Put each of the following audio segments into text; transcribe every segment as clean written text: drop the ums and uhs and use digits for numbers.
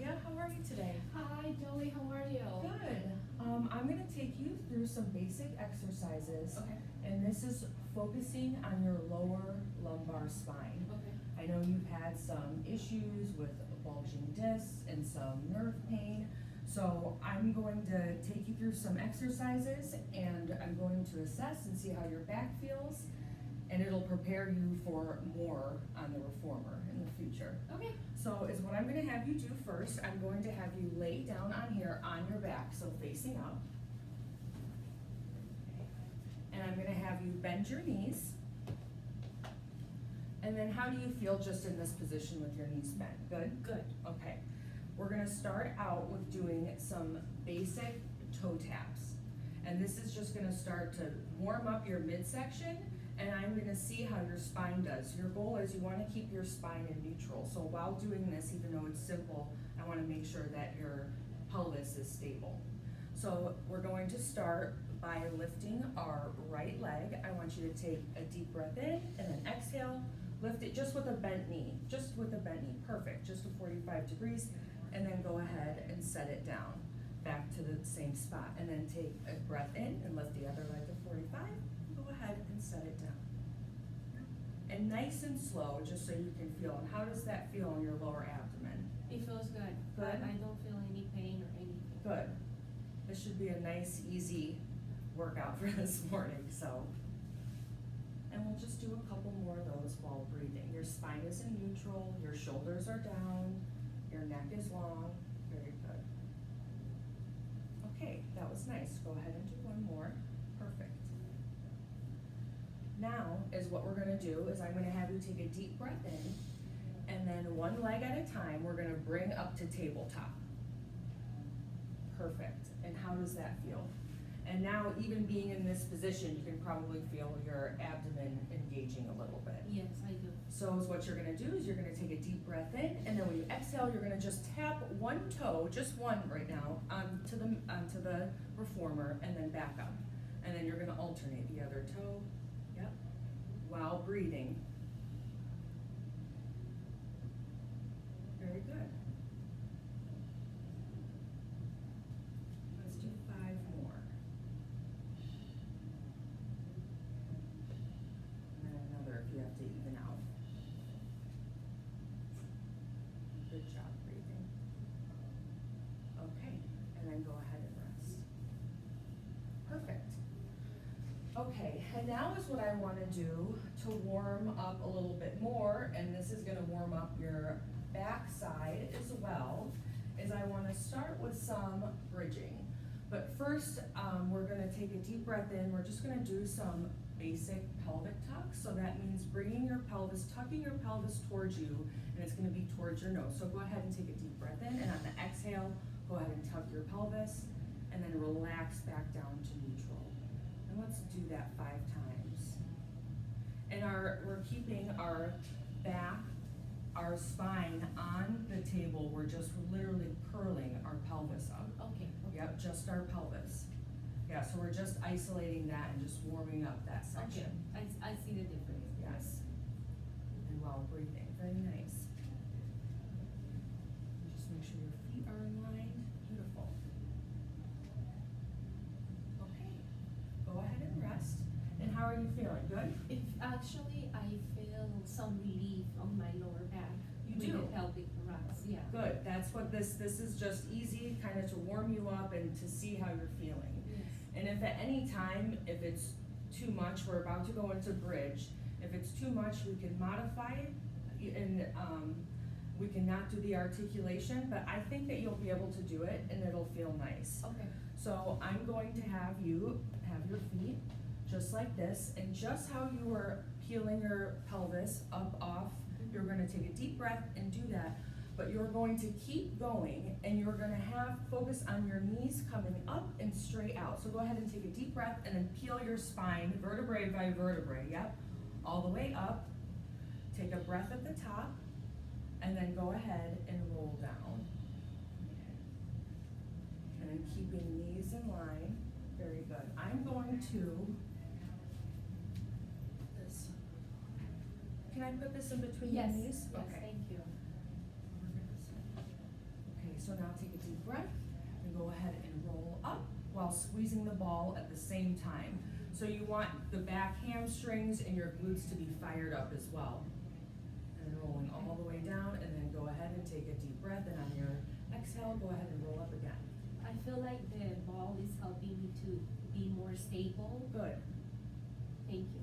Claudia, how are you today? Hi, Joey, how are you? Good. I'm gonna take you through some basic exercises. Okay. And this is focusing on your lower lumbar spine. Okay. I know you've had some issues with bulging discs and some nerve pain. So I'm going to take you through some exercises and I'm going to assess and see how your back feels. And it'll prepare you for more on the reformer in the future. Okay. So is what I'm gonna have you do first, I'm going to have you lay down on here on your back, so facing up. And I'm gonna have you bend your knees. And then how do you feel just in this position with your knees bent? Good? Good. Okay. We're gonna start out with doing some basic toe taps. And this is just gonna start to warm up your midsection, and I'm gonna see how your spine does. Your goal is you wanna keep your spine in neutral. So while doing this, even though it's simple, I wanna make sure that your pelvis is stable. So we're going to start by lifting our right leg. I want you to take a deep breath in and then exhale. Lift it just with a bent knee, perfect, just to 45 degrees. And then go ahead and set it down, back to the same spot. And then take a breath in and lift the other leg to 45. Go ahead and set it down. And nice and slow, just so you can feel. And how does that feel in your lower abdomen? It feels good. Good? I don't feel any pain or anything. Good. This should be a nice, easy workout for this morning, so. And we'll just do a couple more of those while breathing. Your spine is in neutral, your shoulders are down, your neck is long, very good. Okay, that was nice. Go ahead and do one more. Perfect. Now is what we're gonna do is I'm gonna have you take a deep breath in, and then one leg at a time, we're gonna bring up to tabletop. Perfect. And how does that feel? And now, even being in this position, you can probably feel your abdomen engaging a little bit. Yes, I do. So is what you're gonna do is you're gonna take a deep breath in, and then when you exhale, you're gonna just tap one toe, just one right now, onto the reformer, and then back up. And then you're gonna alternate the other toe, yep, while breathing. Very good. Let's do 5 more. And then another if you have to even out. Good job breathing. Okay, and then go ahead and rest. Perfect. Okay, and now is what I wanna do to warm up a little bit more, and this is gonna warm up your backside as well, is I wanna start with some bridging. But first, we're gonna take a deep breath in, we're just gonna do some basic pelvic tucks, so that means bringing your pelvis, tucking your pelvis towards you, and it's gonna be towards your nose. So go ahead and take a deep breath in, and on the exhale, go ahead and tuck your pelvis, and then relax back down to neutral. And let's do that 5 times. And we're keeping our back, our spine on the table, we're just literally curling our pelvis up. Okay. Yep, just our pelvis. Yeah, so we're just isolating that and just warming up that Okay. section. I see the difference. Yes. And while breathing, very nice. Just make sure your feet are in line. Beautiful. Okay, go ahead and rest. And how are you feeling? Good? If actually I feel some relief on my lower back. You with do? the pelvic thrust, yeah. Good, that's what this is just easy, kind of to warm you up and to see how you're feeling. Yes. And if at any time, if it's too much, we're about to go into bridge. If it's too much, we can modify it and we can not do the articulation, but I think that you'll be able to do it and it'll feel nice. Okay. So I'm going to have you have your feet just like this, and just how you were peeling your pelvis up off, you're gonna take a deep breath and do that. But you're going to keep going, and you're gonna focus on your knees coming up and straight out. So go ahead and take a deep breath and then peel your spine, vertebrae by vertebrae, yep, all the way up. Take a breath at the top, and then go ahead and roll down. And then keeping knees in line, very good. I'm going to, can I put this in between your Yes, knees? yes, Okay. thank you. Okay, deep breath, and go ahead and roll up while squeezing the ball at the same time. So you want the back hamstrings and your glutes to be fired up as well. And then rolling all the way down, and then go ahead and take a deep breath, and on your exhale, go ahead and roll up again. I feel like the ball is helping me to be more stable. Good. Thank you.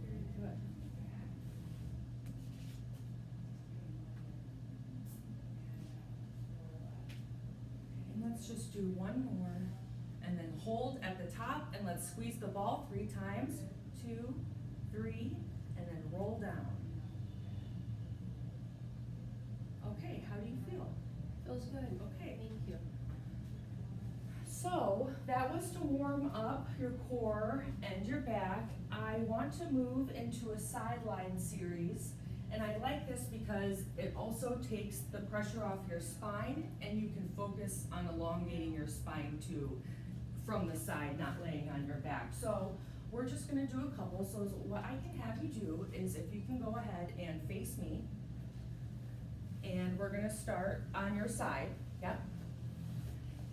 Very good. And let's just do one more, and then hold at the top, and let's squeeze the ball 3 times. 2, 3, and then roll down. Okay, how do you feel? Feels good. Okay. Thank you. So that was to warm up your core and your back. I want to move into a sideline series, and I like this because it also takes the pressure off your spine, and you can focus on elongating your spine too from the side, not laying on your back. So we're just gonna do a couple. So what I can have you do is, if you can go ahead and face me, and we're gonna start on your side. Yep.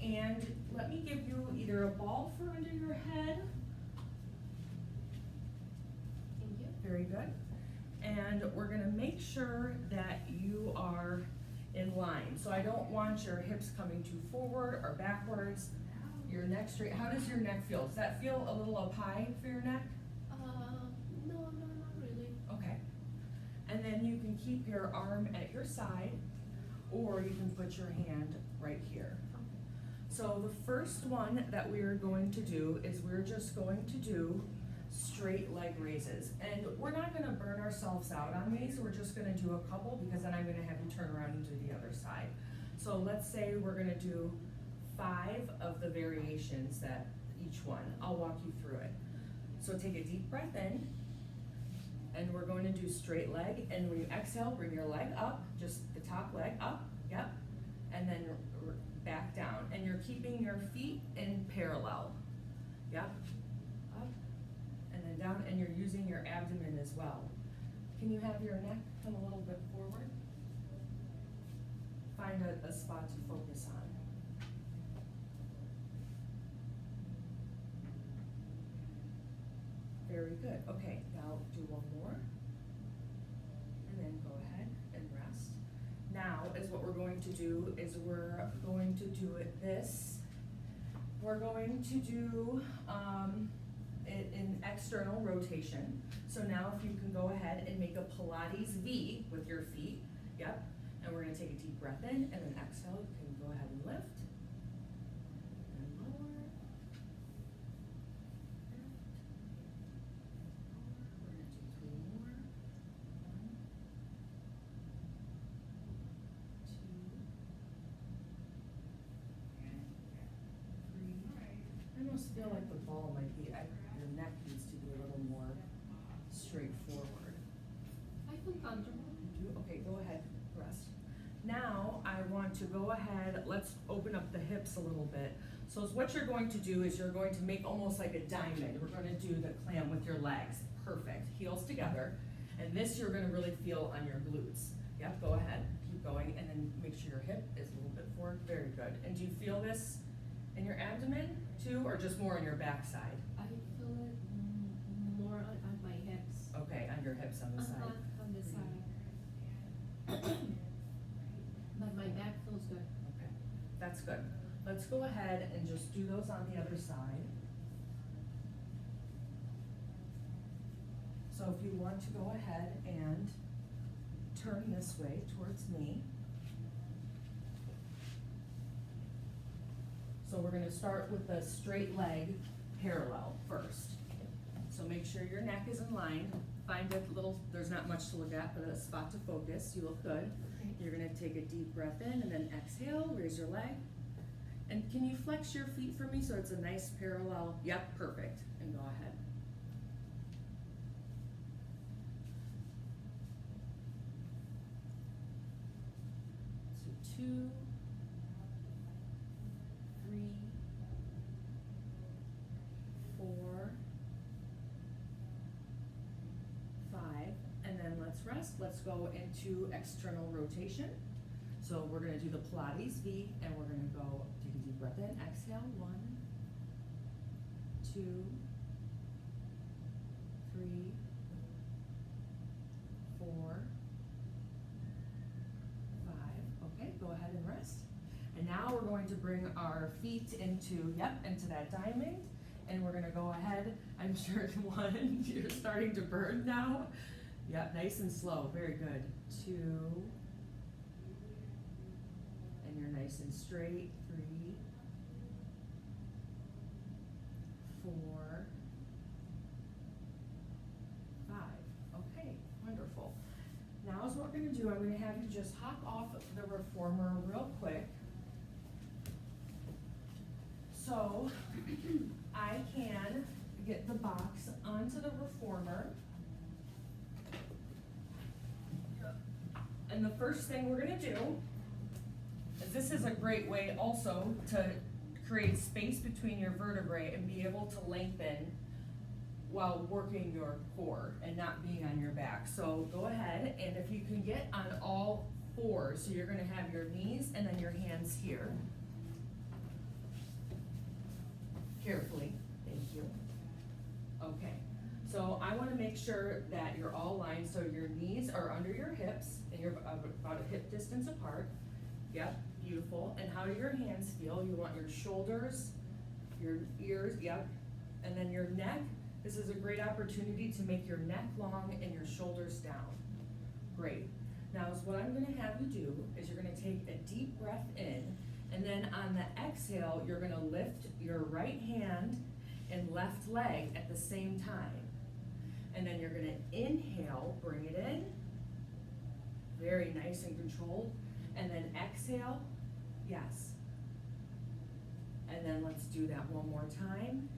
And let me give you either a ball for under your head. Thank you. Very good. And we're gonna make sure that you are in line. So I don't want your hips coming too forward or backwards. Your neck straight. How does your neck feel? Does that feel a little up high for your neck? No, not really. Okay. And then you can keep your arm at your side, or you can put your hand right here. So the first one that we're going to do is we're just going to do straight leg raises. And we're not gonna burn ourselves out on these, we're just gonna do a couple, because then I'm gonna have you turn around and do the other side. So let's say we're gonna do 5 of the variations that each one. I'll walk you through it. So take a deep breath in, and we're going to do straight leg, and when you exhale, bring your leg up, just the top leg up, yep, and then back down, and you're keeping your feet in parallel, yep, up, and then down, and you're using your abdomen as well. Can you have your neck come a little bit forward? Find a spot to focus on. Very good. Okay, now do one more. And then go ahead and rest. Now is what we're going to do is we're going to do it this. We're going to do it in external rotation. So now if you can go ahead and make a Pilates V with your feet. Yep. And we're gonna take a deep breath in, and then exhale. You can go ahead and lift. And lower. We're gonna do 3 more. 1, 2, 3. I almost feel like the ball might be, your neck needs to be a little more straightforward. I feel comfortable. You do? Okay, go ahead, rest. Now, I want to go ahead, let's open up the hips a little bit. So what you're going to do is you're going to make almost like a diamond. We're gonna do the clam with your legs. Perfect, heels together. And this you're gonna really feel on your glutes. Yep, go ahead, keep going, and then make sure your hip is a little bit forward. Very good. And do you feel this in your abdomen too, or just more on your backside? I feel it more on my hips. Okay, on your hips on the side. On the side. But my back feels good. Okay, that's good. Let's go ahead and just do those on the other side. So if you want to go ahead and turn this way towards me. So we're gonna start with the straight leg parallel first. So make sure your neck is in line. Find a little, there's not much to look at, but a spot to focus. You look good. You're gonna take a deep breath in and then exhale, raise your leg. And can you flex your feet for me so it's a nice parallel? Yep, perfect. And go ahead. So 2, 3, 4, 5, and then let's rest. Let's go into external rotation. So we're gonna do the Pilates V, and we're gonna go, take a deep breath in, exhale, 1, 2, 3, 4, 5, okay, go ahead and rest. And now we're going to bring our feet into that diamond, and we're gonna go ahead, I'm sure one, you're starting to burn now. Yep, nice and slow, very good. 2, and you're nice and straight, 3, 4, 5, okay, wonderful. Now is what we're gonna do, I'm gonna have you just hop off the reformer real quick. So, I can get the box onto the reformer. And the first thing we're gonna do is, this is a great way also to create space between your vertebrae and be able to lengthen while working your core and not being on your back. So go ahead, and if you can get on all fours, so you're gonna have your knees and then your hands here. Carefully, thank you. Okay, so I wanna make sure that you're all lined, so your knees are under your hips and you're about a hip distance apart. Yep, beautiful. And how do your hands feel? You want your shoulders, your ears, yep. And then your neck, this is a great opportunity to make your neck long and your shoulders down. Great. Now is what I'm gonna have you do is you're gonna take a deep breath in, and then on the exhale, you're gonna lift your right hand and left leg at the same time. And then you're gonna inhale, bring it in, very nice and controlled, and then exhale, yes. And then let's do that one more time,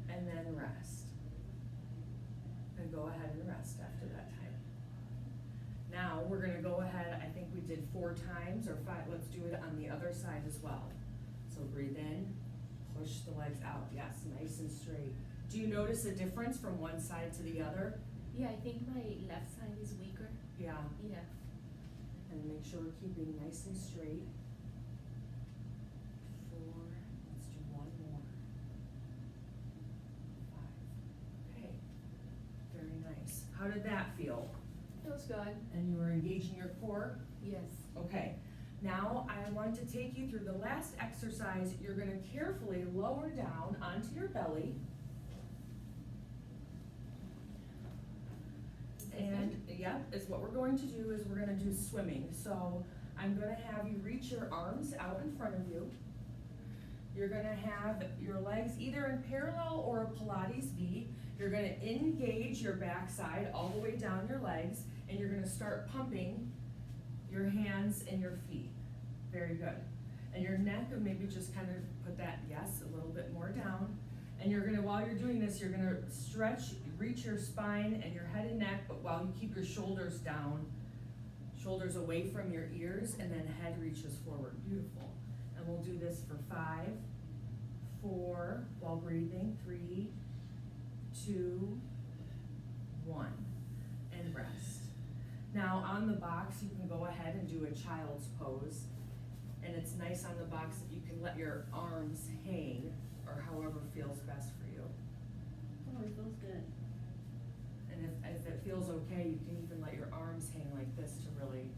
and then rest. And go ahead and rest after that time. Now, we're gonna go ahead, I think we did 4 times or 5, let's do it on the other side as well. So breathe in, push the legs out, yes, nice and straight. Do you notice a difference from one side to the other? Yeah, I think my left side is weaker. Yeah, Yeah. and make sure we're keeping nice and straight. 4, let's do one more. 5, okay, very nice. How did that feel? Feels good. And you were engaging your core? Yes. Okay, now I want to take you through the last exercise. You're gonna carefully lower down onto your belly. And, yep, is what we're going to do is we're gonna do swimming. So I'm gonna have you reach your arms out in front of you. You're gonna have your legs either in parallel or a Pilates V. You're gonna engage your backside all the way down your legs, and you're gonna start pumping your hands and your feet. Very good. And your neck, maybe just kind of put that, yes, a little bit more down. And you're gonna, while you're doing this, you're gonna stretch, reach your spine and your head and neck, but while you keep your shoulders down, shoulders away from your ears, and then head reaches forward. Beautiful. And we'll do this for 5, 4, while breathing, 3, 2, 1, and rest. Now on the box, you can go ahead and do a child's pose. And it's nice on the box that you can let your arms hang, or however feels best for you. Oh, it feels good. And if it feels okay, you can even let your arms hang like this to really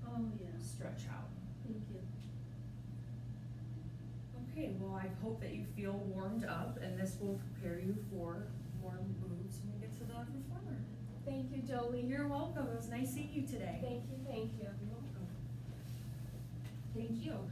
Oh, yeah. stretch out. Thank you. Okay, well, I hope that you feel warmed up, and this will prepare you for more moves when we get to the reformer. Thank you, Jolie. You're welcome. It was nice seeing you today. Thank you, thank you. You're welcome. Thank you.